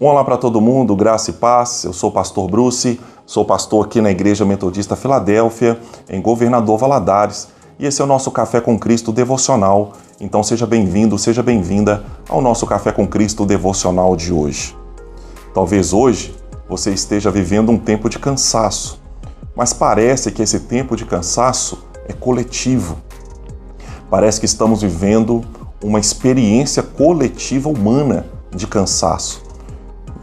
Olá para todo mundo, graça e paz. Eu sou o pastor Bruce, sou pastor aqui na Igreja Metodista Filadélfia, em Governador Valadares, e esse é o nosso Café com Cristo devocional. Então seja bem-vindo, seja bem-vinda ao nosso Café com Cristo devocional de hoje. Talvez hoje você esteja vivendo um tempo de cansaço, mas parece que esse tempo de cansaço é coletivo. Parece que estamos vivendo uma experiência coletiva humana de cansaço.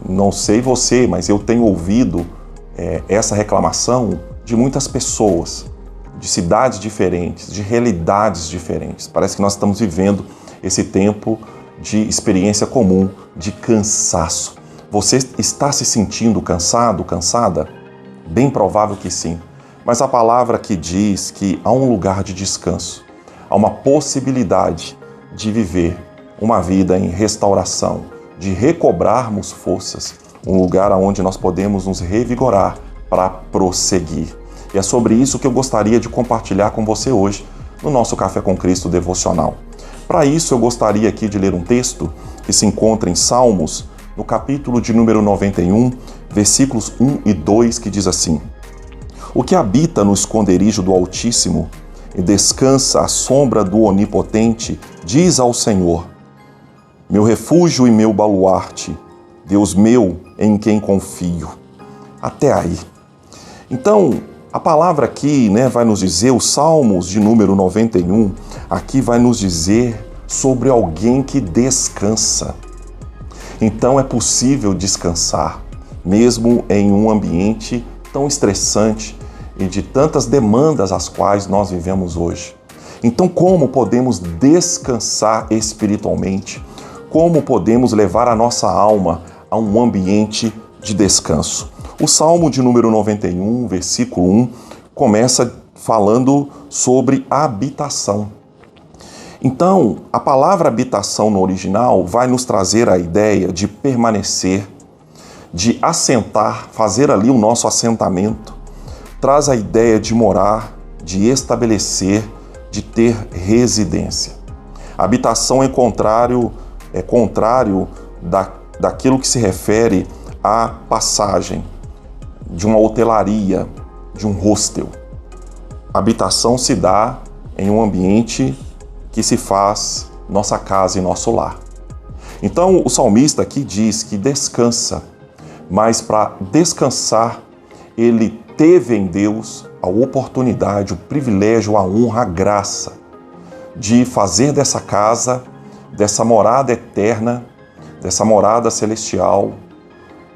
Não sei você, mas eu tenho ouvido essa reclamação de muitas pessoas, de cidades diferentes, de realidades diferentes. Parece que nós estamos vivendo esse tempo de experiência comum, de cansaço. Você está se sentindo cansado, cansada? Bem provável que sim. Mas a palavra que diz que há um lugar de descanso, há uma possibilidade de viver uma vida em restauração, de recobrarmos forças, um lugar onde nós podemos nos revigorar para prosseguir. E é sobre isso que eu gostaria de compartilhar com você hoje no nosso Café com Cristo devocional. Para isso eu gostaria aqui de ler um texto que se encontra em Salmos, no capítulo de número 91, versículos 1 e 2, que diz assim: O que habita no esconderijo do Altíssimo e descansa à sombra do Onipotente, diz ao Senhor: Meu refúgio e meu baluarte, Deus meu em quem confio. Até aí. Então, a palavra aqui, vai nos dizer, os Salmos de número 91, aqui vai nos dizer sobre alguém que descansa. Então é possível descansar, mesmo em um ambiente tão estressante e de tantas demandas às quais nós vivemos hoje. Então, como podemos descansar espiritualmente? Como podemos levar a nossa alma a um ambiente de descanso? O Salmo de número 91, versículo 1, começa falando sobre habitação. Então, a palavra habitação no original vai nos trazer a ideia de permanecer, de assentar, fazer ali o nosso assentamento. Traz a ideia de morar, de estabelecer, de ter residência. Habitação é contrário daquilo que se refere à passagem de uma hotelaria, de um hostel. A habitação se dá em um ambiente que se faz nossa casa e nosso lar. Então o salmista aqui diz que descansa, mas para descansar ele teve em Deus a oportunidade, o privilégio, a honra, a graça de fazer dessa casa, dessa morada eterna, dessa morada celestial,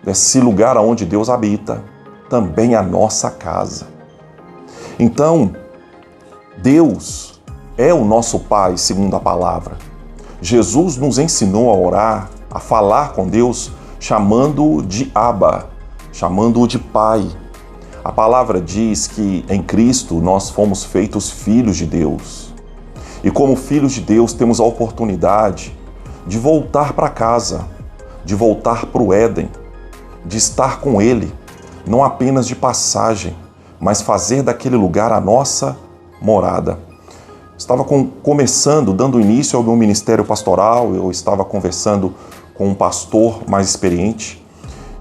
desse lugar onde Deus habita, também a nossa casa. Então, Deus é o nosso Pai, segundo a palavra. Jesus nos ensinou a orar, a falar com Deus, chamando-o de Abba, chamando-o de Pai. A palavra diz que em Cristo nós fomos feitos filhos de Deus. E como filhos de Deus temos a oportunidade de voltar para casa, de voltar para o Éden, de estar com Ele, não apenas de passagem, mas fazer daquele lugar a nossa morada. Estava começando, dando início ao meu ministério pastoral, eu estava conversando com um pastor mais experiente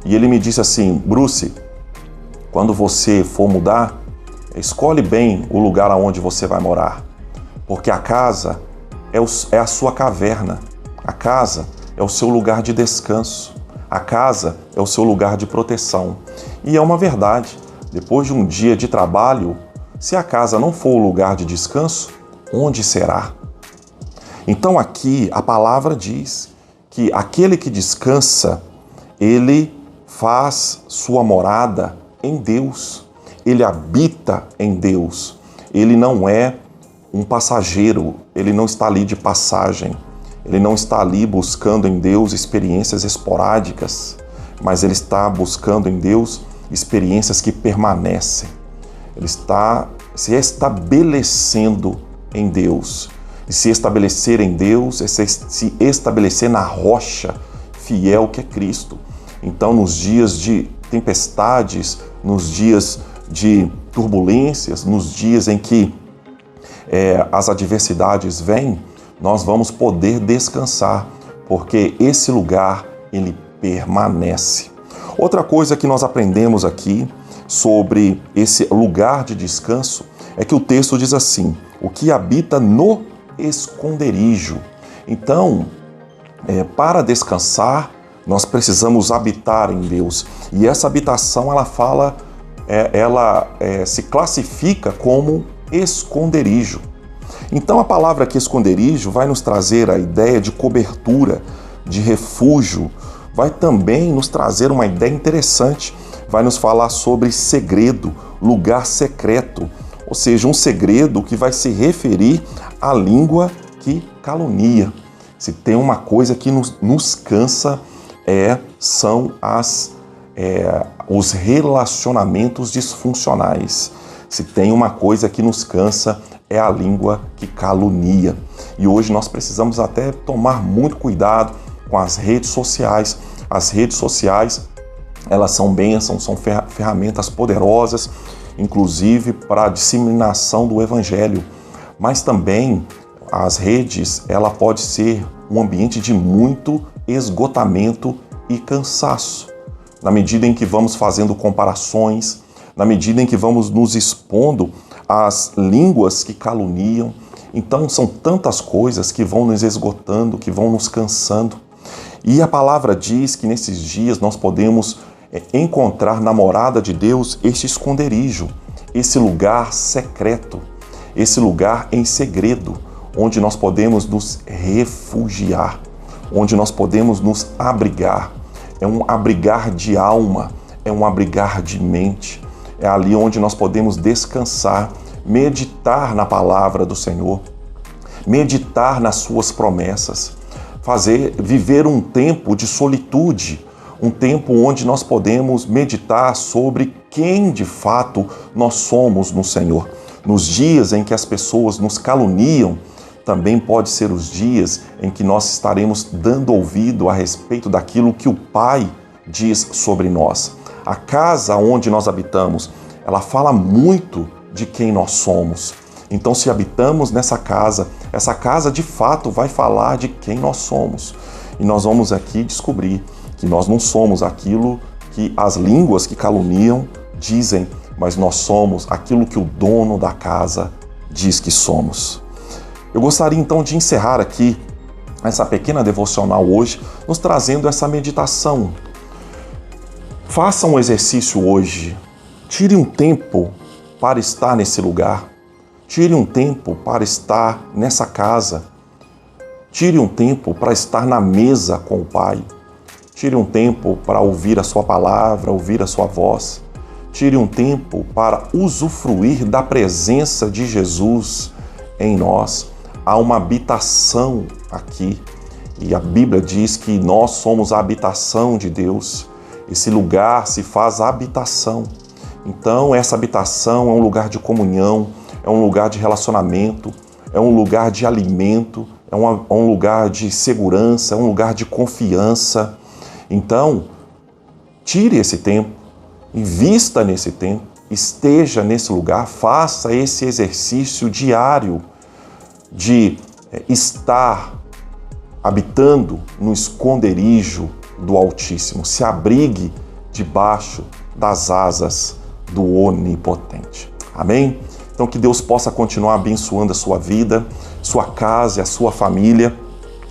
e ele me disse assim: Bruce, quando você for mudar, escolhe bem o lugar aonde você vai morar, porque a casa é a sua caverna, a casa é o seu lugar de descanso, a casa é o seu lugar de proteção. E é uma verdade, depois de um dia de trabalho, se a casa não for o lugar de descanso, onde será? Então aqui a palavra diz que aquele que descansa, ele faz sua morada em Deus, ele habita em Deus, ele não é um passageiro, ele não está ali de passagem, ele não está ali buscando em Deus experiências esporádicas, mas ele está buscando em Deus experiências que permanecem. Ele está se estabelecendo em Deus. E se estabelecer em Deus é se estabelecer na rocha fiel que é Cristo. Então, nos dias de tempestades, nos dias de turbulências, nos dias em que as adversidades vêm, nós vamos poder descansar, porque esse lugar, ele permanece. Outra coisa que nós aprendemos aqui sobre esse lugar de descanso é que o texto diz assim: o que habita no esconderijo. Então, para descansar, nós precisamos habitar em Deus. E essa habitação, ela se classifica como esconderijo. Então a palavra aqui, esconderijo, vai nos trazer a ideia de cobertura, de refúgio, vai também nos trazer uma ideia interessante, vai nos falar sobre segredo, lugar secreto, ou seja, um segredo que vai se referir à língua que calunia. Se tem uma coisa que nos cansa, são os relacionamentos disfuncionais. Se tem uma coisa que nos cansa, é a língua que calunia. E hoje nós precisamos até tomar muito cuidado com as redes sociais. As redes sociais, elas são bênçãos, são ferramentas poderosas, inclusive para a disseminação do evangelho. Mas também as redes, ela pode ser um ambiente de muito esgotamento e cansaço. Na medida em que vamos fazendo comparações, na medida em que vamos nos expondo às línguas que caluniam, então são tantas coisas que vão nos esgotando, que vão nos cansando. E a palavra diz que nesses dias nós podemos encontrar na morada de Deus este esconderijo, esse lugar secreto, esse lugar em segredo, onde nós podemos nos refugiar, onde nós podemos nos abrigar. É um abrigar de alma, é um abrigar de mente. É ali onde nós podemos descansar, meditar na palavra do Senhor, meditar nas suas promessas, viver um tempo de solitude, um tempo onde nós podemos meditar sobre quem de fato nós somos no Senhor. Nos dias em que as pessoas nos caluniam, também pode ser os dias em que nós estaremos dando ouvido a respeito daquilo que o Pai diz sobre nós. A casa onde nós habitamos, ela fala muito de quem nós somos. Então, se habitamos nessa casa, essa casa de fato vai falar de quem nós somos. E nós vamos aqui descobrir que nós não somos aquilo que as línguas que caluniam dizem, mas nós somos aquilo que o dono da casa diz que somos. Eu gostaria então de encerrar aqui essa pequena devocional hoje, nos trazendo essa meditação. Faça um exercício hoje. Tire um tempo para estar nesse lugar. Tire um tempo para estar nessa casa. Tire um tempo para estar na mesa com o Pai. Tire um tempo para ouvir a sua palavra, ouvir a sua voz. Tire um tempo para usufruir da presença de Jesus em nós. Há uma habitação aqui. E a Bíblia diz que nós somos a habitação de Deus. Esse lugar se faz habitação. Então, essa habitação é um lugar de comunhão, é um lugar de relacionamento, é um lugar de alimento, é um lugar de segurança, é um lugar de confiança. Então, tire esse tempo, invista nesse tempo, esteja nesse lugar, faça esse exercício diário de estar habitando no esconderijo do Altíssimo. Se abrigue debaixo das asas do Onipotente. Amém? Então que Deus possa continuar abençoando a sua vida, sua casa e a sua família.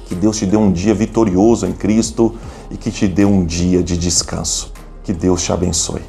Que Deus te dê um dia vitorioso em Cristo e que te dê um dia de descanso. Que Deus te abençoe.